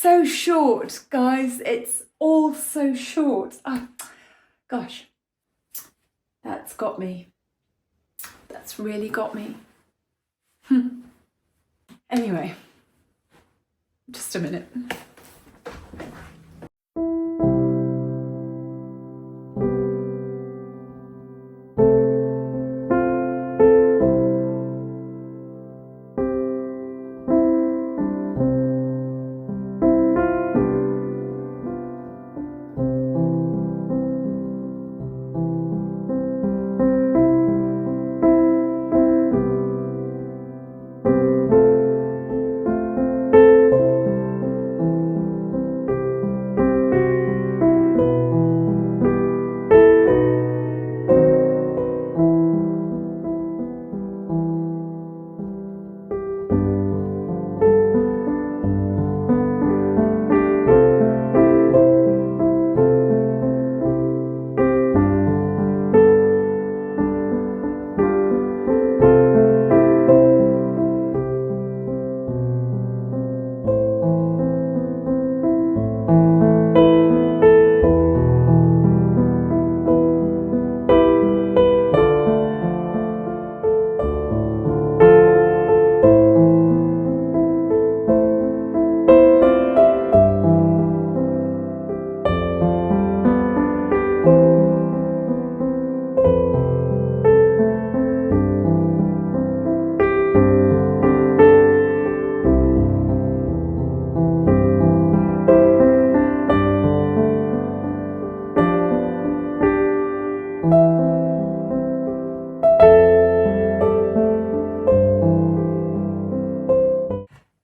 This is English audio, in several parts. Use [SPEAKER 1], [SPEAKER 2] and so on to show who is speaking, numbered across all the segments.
[SPEAKER 1] so short, guys. It's all so short. Oh, gosh, that's got me. That's really got me. Anyway, just a minute.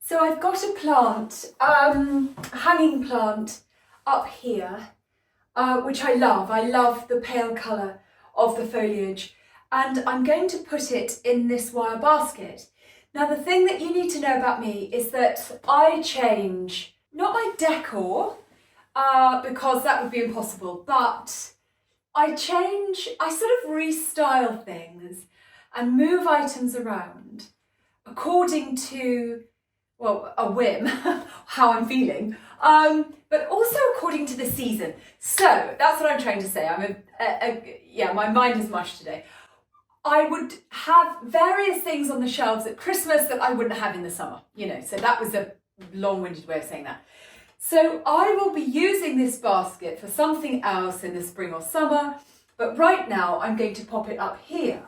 [SPEAKER 1] So I've got a plant, a hanging plant up here, which I love. I love the pale colour of the foliage, and I'm going to put it in this wire basket. Now the thing that you need to know about me is that I change, not my decor, because that would be impossible, but I sort of restyle things and move items around according to, well, a whim, how I'm feeling, but also according to the season. So that's what I'm trying to say. Yeah, my mind is mush today. I would have various things on the shelves at Christmas that I wouldn't have in the summer, you know, so that was a long-winded way of saying that. So I will be using this basket for something else in the spring or summer, but right now I'm going to pop it up here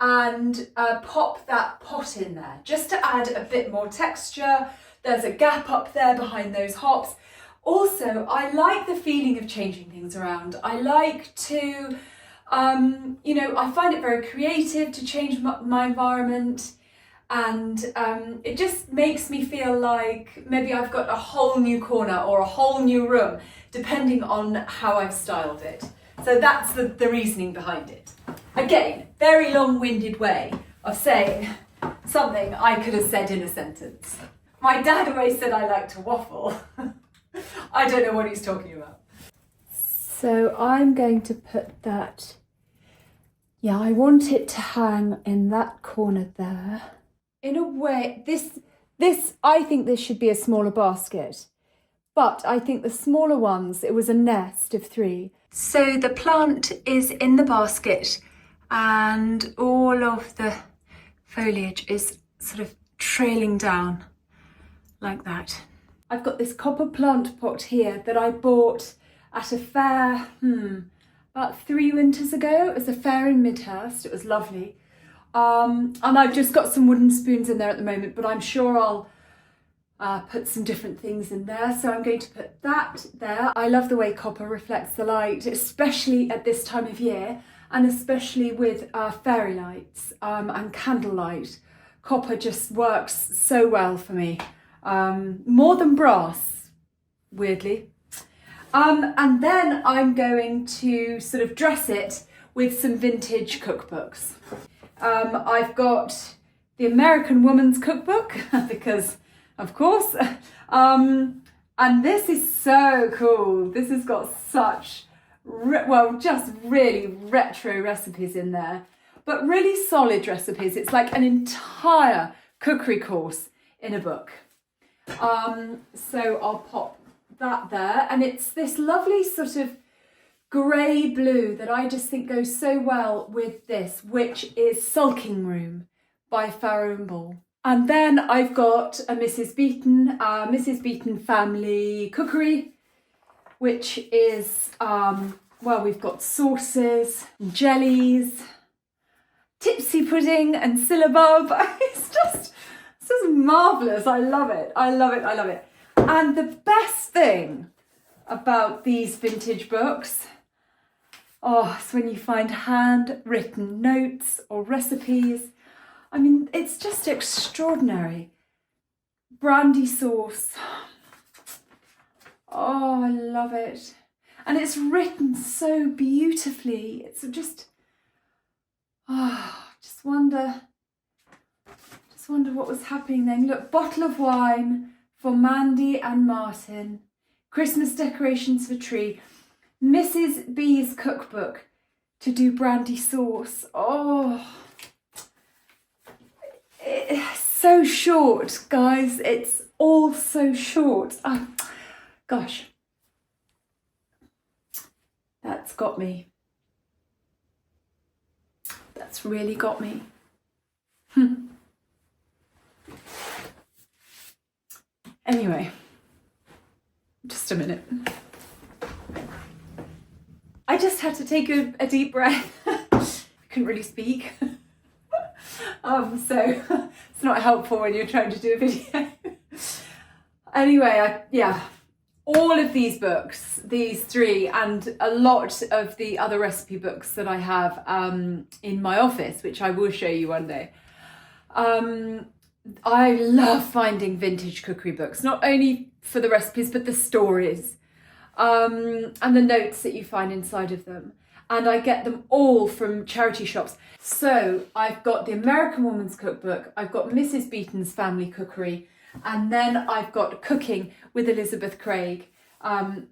[SPEAKER 1] and pop that pot in there just to add a bit more texture. There's a gap up there behind those hops. Also, I like the feeling of changing things around. I like to, you know, I find it very creative to change my environment, and it just makes me feel like maybe I've got a whole new corner or a whole new room, depending on how I've styled it. So that's the reasoning behind it. Again, very long-winded way of saying something I could have said in a sentence. My dad always said I like to waffle. I don't know what he's talking about. So I'm going to put that, yeah, I want it to hang in that corner there. In a way, I think this should be a smaller basket, but I think the smaller ones, it was a nest of 3. So the plant is in the basket and all of the foliage is sort of trailing down like that. I've got this copper plant pot here that I bought at a fair, about 3 winters ago. It was a fair in Midhurst. It was lovely. And I've just got some wooden spoons in there at the moment, but I'm sure I'll put some different things in there. So I'm going to put that there. I love the way copper reflects the light, especially at this time of year, and especially with fairy lights and candlelight. Copper just works so well for me, more than brass, weirdly. And then I'm going to sort of dress it with some vintage cookbooks. I've got the American Woman's Cookbook, because of course, and this is so cool. This has got such, just really retro recipes in there, but really solid recipes. It's like an entire cookery course in a book. So I'll pop that there, and it's this lovely sort of grey blue that I just think goes so well with this, which is Sulking Room by Farrow & Ball. And then I've got a Mrs. Beeton family cookery, which is, well, we've got sauces, jellies, tipsy pudding and syllabub. It's just marvellous. I love it. I love it. I love it. And the best thing about these vintage books, is when you find handwritten notes or recipes. I mean, it's just extraordinary. Brandy sauce. Oh, I love it. And it's written so beautifully. It's just, just wonder what was happening then. Look, bottle of wine for Mandy and Martin. Christmas decorations for tree. Mrs. B's cookbook to do brandy sauce. Oh, it's so short, guys. It's all so short. Oh, gosh. That's got me. That's really got me. Anyway, just a minute. I just had to take a deep breath. I couldn't really speak. So it's not helpful when you're trying to do a video. Anyway, all of these books, these three, and a lot of the other recipe books that I have in my office, which I will show you one day. I love finding vintage cookery books, not only for the recipes, but the stories and the notes that you find inside of them. And I get them all from charity shops. So I've got the American Woman's Cookbook, I've got Mrs. Beeton's Family Cookery, and then I've got Cooking with Elizabeth Craig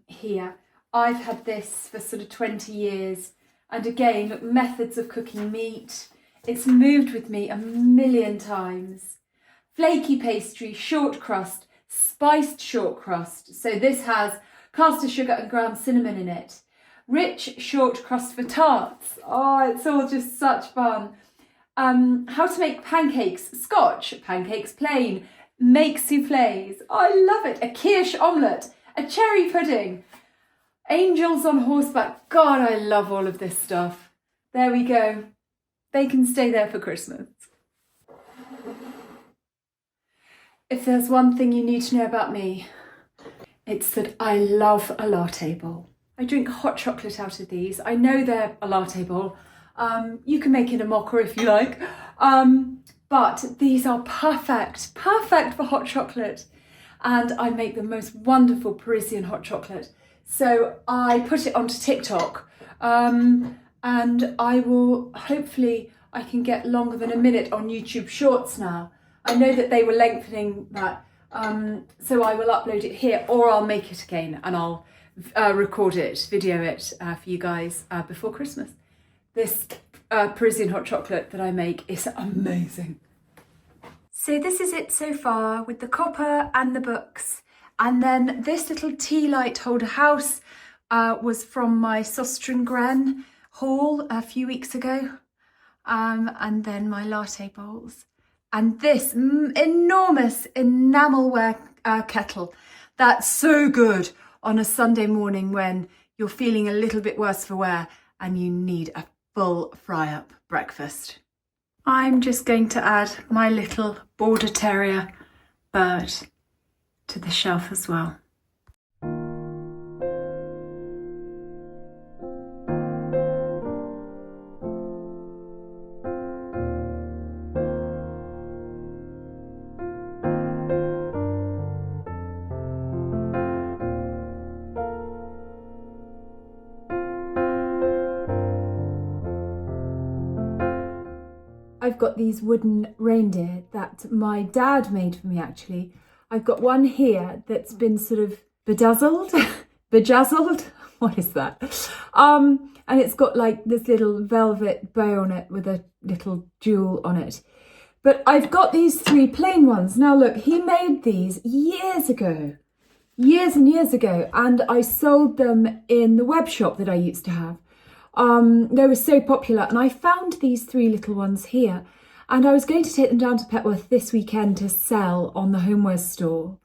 [SPEAKER 1] here. I've had this for sort of 20 years. And again, look, methods of cooking meat. It's moved with me a million times. Flaky pastry, short crust, spiced short crust. So this has caster sugar and ground cinnamon in it. Rich short crust for tarts. Oh, it's all just such fun. How to make pancakes, Scotch, pancakes plain, make soufflés. Oh, I love it. A quiche omelette, a cherry pudding, angels on horseback. God, I love all of this stuff. There we go. They can stay there for Christmas. If there's one thing you need to know about me, it's that I love a latte bowl. I drink hot chocolate out of these. I know they're a latte bowl. You can make it a mocha if you like. But these are perfect for hot chocolate. And I make the most wonderful Parisian hot chocolate. So I put it onto TikTok. And I will, hopefully, I can get longer than a minute on YouTube Shorts now. I know that they were lengthening that. So I will upload it here, or I'll make it again and I'll record it, video it for you guys before Christmas. This Parisian hot chocolate that I make is amazing. So this is it so far with the copper and the books. And then this little tea light holder house was from my Sostren haul a few weeks ago. And then my latte bowls. And this enormous enamelware kettle. That's so good on a Sunday morning when you're feeling a little bit worse for wear and you need a full fry-up breakfast. I'm just going to add my little Border Terrier bird to the shelf as well. I've got these wooden reindeer that my dad made for me, actually. I've got one here that's been sort of bedazzled, what is that? And it's got like this little velvet bow on it with a little jewel on it. But I've got these 3 plain ones. Now look, he made these years ago, years and years ago, and I sold them in the web shop that I used to have. They were so popular, and I found these 3 little ones here, and I was going to take them down to Petworth this weekend to sell on the homewares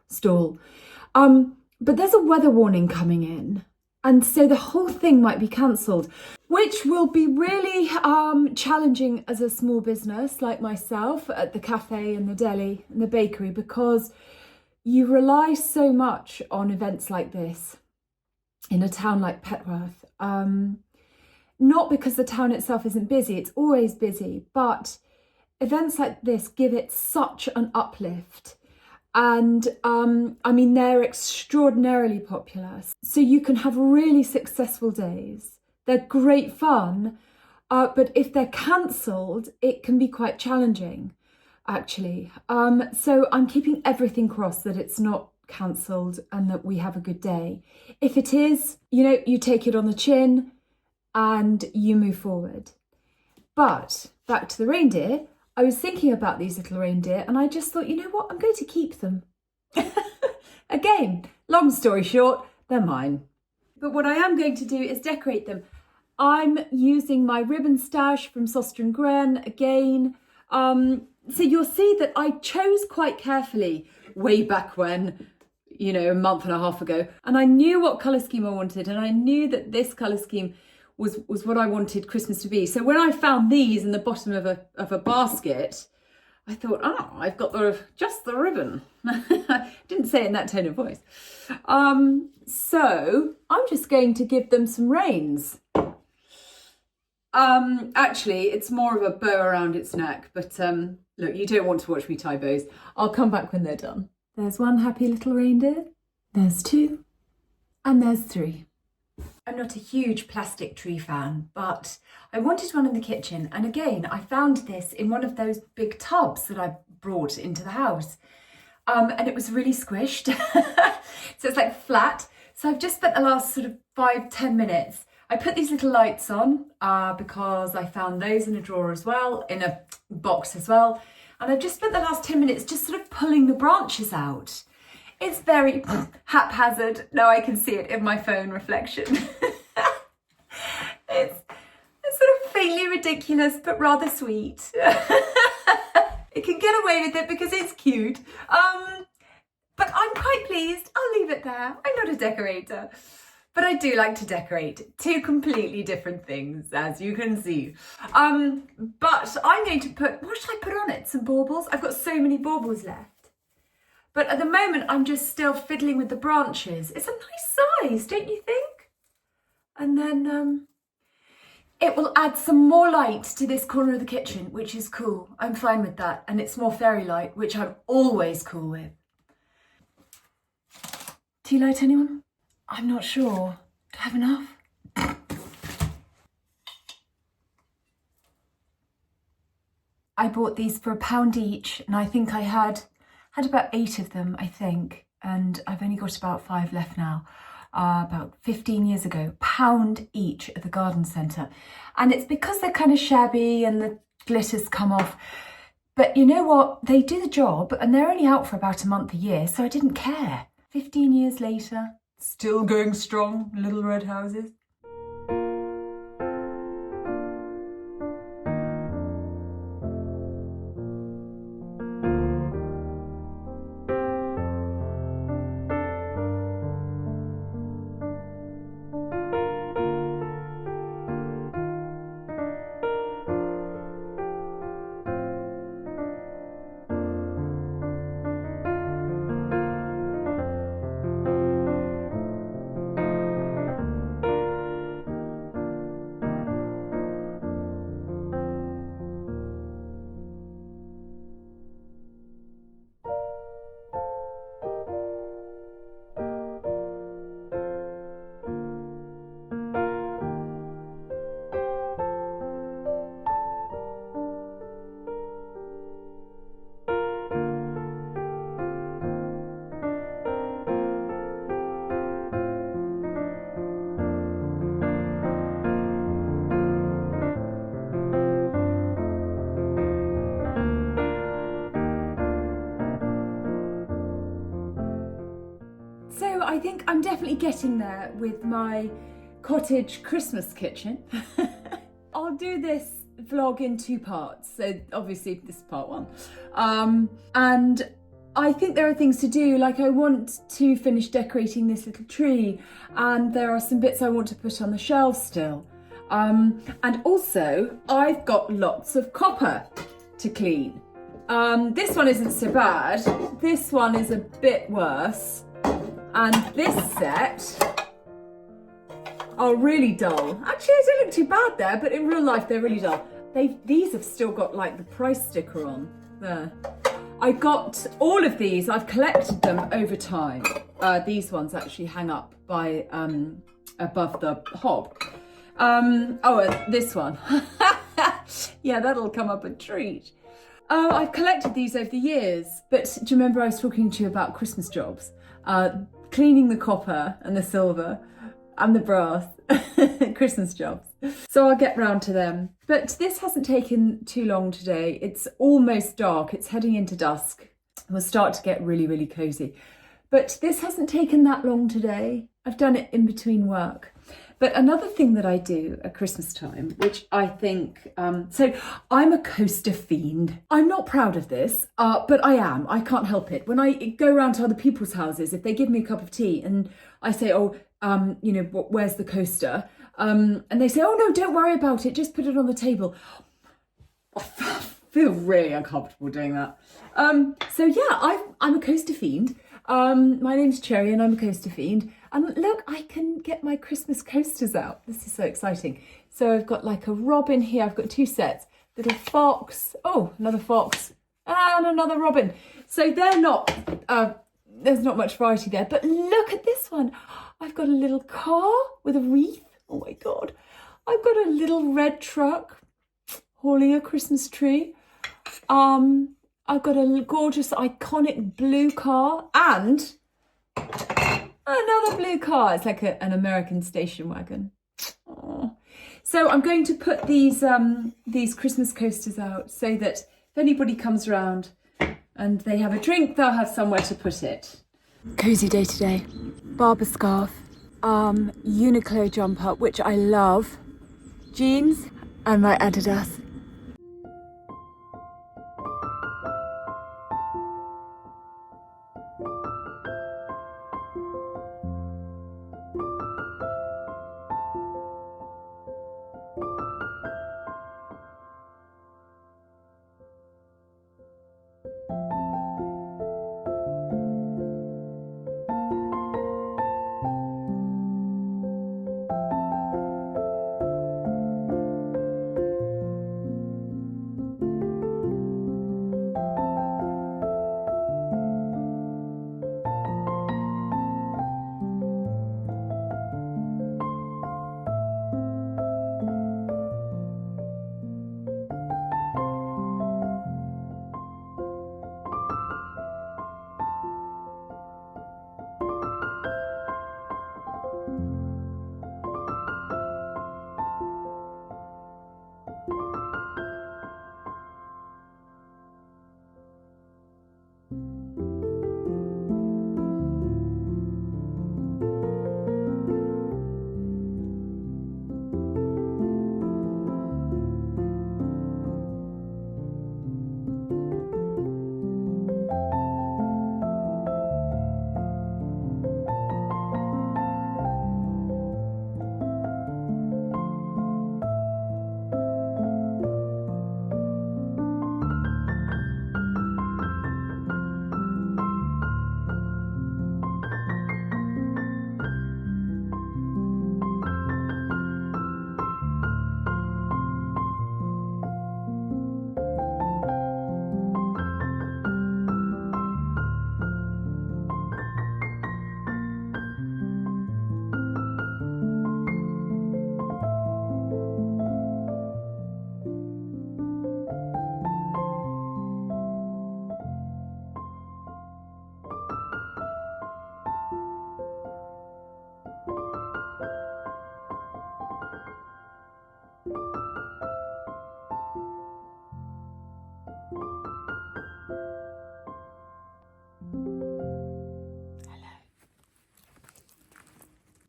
[SPEAKER 1] stall. But there's a weather warning coming in, and so the whole thing might be cancelled, which will be really challenging as a small business like myself at the cafe and the deli and the bakery, because you rely so much on events like this in a town like Petworth. Not because the town itself isn't busy, it's always busy, but events like this give it such an uplift. And I mean, they're extraordinarily popular. So you can have really successful days. They're great fun, but if they're cancelled, it can be quite challenging, actually. So I'm keeping everything crossed that it's not cancelled and that we have a good day. If it is, you know, you take it on the chin and you move forward. But back to the reindeer, I was thinking about these little reindeer and I just thought, you know what, I'm going to keep them. Again, long story short, they're mine. But what I am going to do is decorate them. I'm using my ribbon stash from Swaeter Gren again. So you'll see that I chose quite carefully way back when, you know, a month and a half ago. And I knew what colour scheme I wanted, and I knew that this colour scheme was what I wanted Christmas to be. So when I found these in the bottom of a basket, I thought, oh, I've got just the ribbon. Didn't say it in that tone of voice. So I'm just going to give them some reins. Actually, it's more of a bow around its neck, but look, you don't want to watch me tie bows. I'll come back when they're done. There's 1 happy little reindeer, there's 2, and there's 3. I'm not a huge plastic tree fan, but I wanted one in the kitchen. And again, I found this in one of those big tubs that I brought into the house. And it was really squished. So it's like flat. So I've just spent the last sort of 5-10 minutes. I put these little lights on because I found those in a drawer as well, in a box as well. And I've just spent the last 10 minutes just sort of pulling the branches out. It's very haphazard. Now I can see it in my phone reflection. It's sort of faintly ridiculous, but rather sweet. It can get away with it because it's cute. But I'm quite pleased. I'll leave it there. I'm not a decorator, but I do like to decorate. 2 completely different things, as you can see. But I'm going to put, what should I put on it? Some baubles? I've got so many baubles left. But at the moment, I'm just still fiddling with the branches. It's a nice size, don't you think? And then it will add some more light to this corner of the kitchen, which is cool. I'm fine with that. And it's more fairy light, which I'm always cool with. Tea light, anyone? I'm not sure. Do I have enough? I bought these for £1 each, and I think I had about 8 of them, I think, and I've only got about 5 left now. About 15 years ago, £1 each at the garden centre. And it's because they're kind of shabby and the glitters come off. But you know what? They do the job, and they're only out for about a month a year, so I didn't care. 15 years later, still going strong, little red houses.
[SPEAKER 2] I think I'm definitely getting there with my cottage Christmas kitchen. I'll do this vlog in 2 parts. So obviously this is part 1. And I think there are things to do, like I want to finish decorating this little tree, and there are some bits I want to put on the shelves still. And also I've got lots of copper to clean. This one isn't so bad. This one is a bit worse. And this set are really dull. Actually, they don't look too bad there, but in real life, they're really dull. These have still got like the price sticker on there. I got all of these, I've collected them over time. These ones actually hang up by above the hob. And this one. Yeah, that'll come up a treat. I've collected these over the years, but do you remember I was talking to you about Christmas jobs? Cleaning the copper and the silver and the brass, Christmas jobs. So I'll get round to them. But this hasn't taken too long today. It's almost dark, it's heading into dusk. We'll start to get really, really cozy. But this hasn't taken that long today. I've done it in between work. But another thing that I do at Christmas time, which I think, so I'm a coaster fiend. I'm not proud of this, but I am. I can't help it. When I go around to other people's houses, if they give me a cup of tea and I say, oh, you know, where's the coaster? And they say, oh no, don't worry about it. Just put it on the table. I feel really uncomfortable doing that. So yeah, I'm a coaster fiend. My name's Cherry and I'm a coaster fiend. And look, I can get my Christmas coasters out. This is so exciting. So I've got like a robin here. I've got 2 sets. Little fox. Oh, another fox. And another robin. So they're not, there's not much variety there. But look at this one. I've got a little car with a wreath. Oh my God. I've got a little red truck hauling a Christmas tree. I've got a gorgeous, iconic blue car and another blue car. It's like an American station wagon. Aww. So I'm going to put these Christmas coasters out so that if anybody comes around and they have a drink, they'll have somewhere to put it. Cozy day today. Barbour scarf, Uniqlo jumper, which I love, jeans, and my Adidas.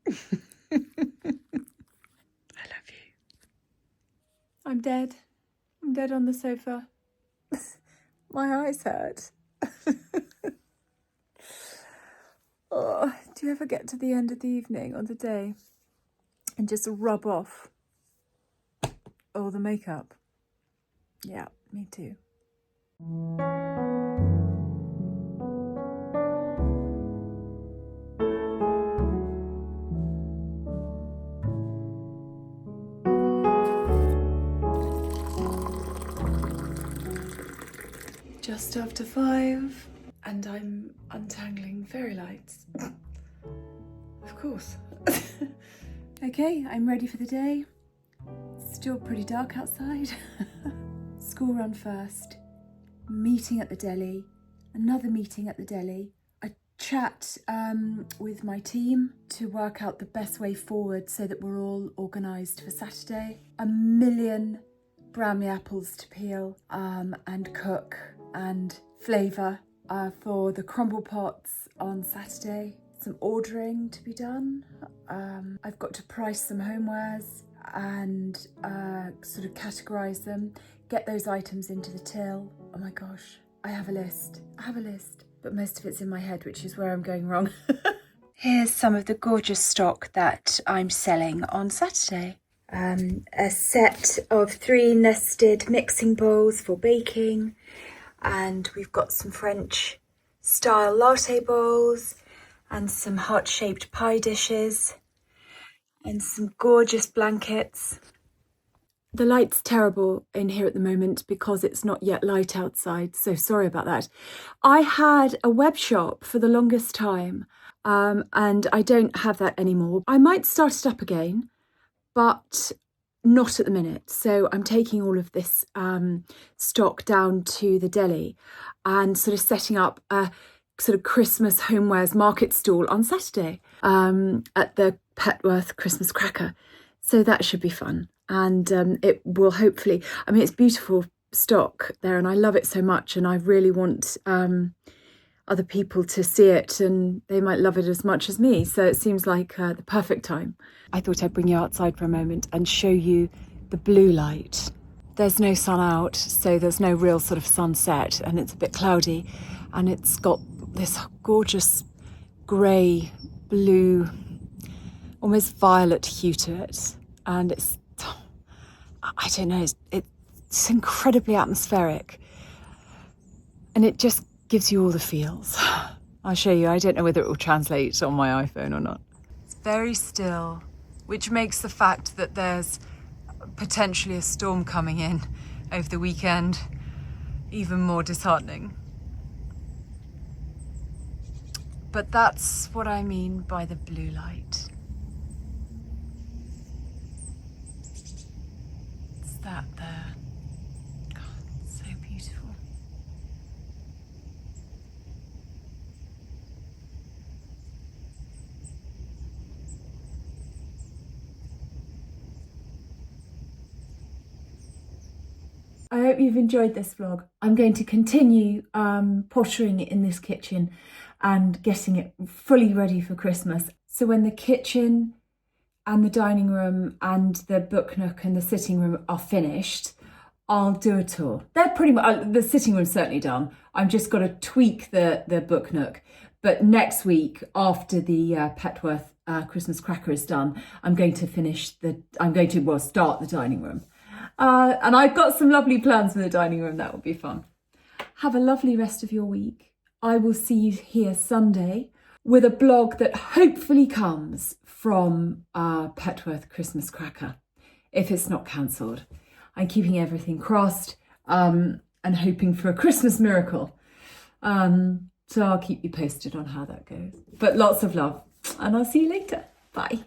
[SPEAKER 2] I love you. I'm dead. I'm dead on the sofa. My eyes hurt. Oh, do you ever get to the end of the evening or the day and just rub off all the makeup? Yeah, me too. Just after 5, and I'm untangling fairy lights. Of course. Okay, I'm ready for the day. It's still pretty dark outside. School run first, meeting at the deli, another meeting at the deli, a chat with my team to work out the best way forward so that we're all organised for Saturday, a million brownie apples to peel and cook and flavour for the crumble pots on Saturday, some ordering to be done. I've got to price some homewares and sort of categorise them, get those items into the till. Oh my gosh, I have a list, but most of it's in my head, which is where I'm going wrong. Here's some of the gorgeous stock that I'm selling on Saturday. A set of 3 nested mixing bowls for baking, and we've got some French style latte bowls and some heart-shaped pie dishes and some gorgeous blankets. The light's terrible in here at the moment because it's not yet light outside, so sorry about that. I had a web shop for the longest time, and I don't have that anymore. I might start it up again, but not at the minute. So I'm taking all of this stock down to the deli and sort of setting up a sort of Christmas homewares market stall on Saturday at the Petworth Christmas cracker. So that should be fun. And it will hopefully, I mean, it's beautiful stock there and I love it so much, and I really want other people to see it and they might love it as much as me. So it seems like the perfect time. I thought I'd bring you outside for a moment and show you the blue light. There's no sun out, so there's no real sort of sunset, and it's a bit cloudy, and it's got this gorgeous grey, blue, almost violet hue to it. And it's, I don't know, it's incredibly atmospheric. And it just gives you all the feels. I'll show you. I don't know whether it will translate on my iPhone or not. It's very still, which makes the fact that there's potentially a storm coming in over the weekend even more disheartening. But that's what I mean by the blue light. It's that there. God, it's so beautiful. I hope you've enjoyed this vlog. I'm going to continue pottering in this kitchen and getting it fully ready for Christmas. So when the kitchen and the dining room and the book nook and the sitting room are finished, I'll do a tour. They're pretty much, the sitting room's certainly done. I've just got to tweak the book nook. But next week, after the Petworth Christmas cracker is done, I'm going to start the dining room. And I've got some lovely plans for the dining room. That will be fun. Have a lovely rest of your week. I will see you here Sunday with a blog that hopefully comes from Petworth Christmas cracker, if it's not cancelled. I'm keeping everything crossed and hoping for a Christmas miracle. So I'll keep you posted on how that goes. But lots of love, and I'll see you later. Bye.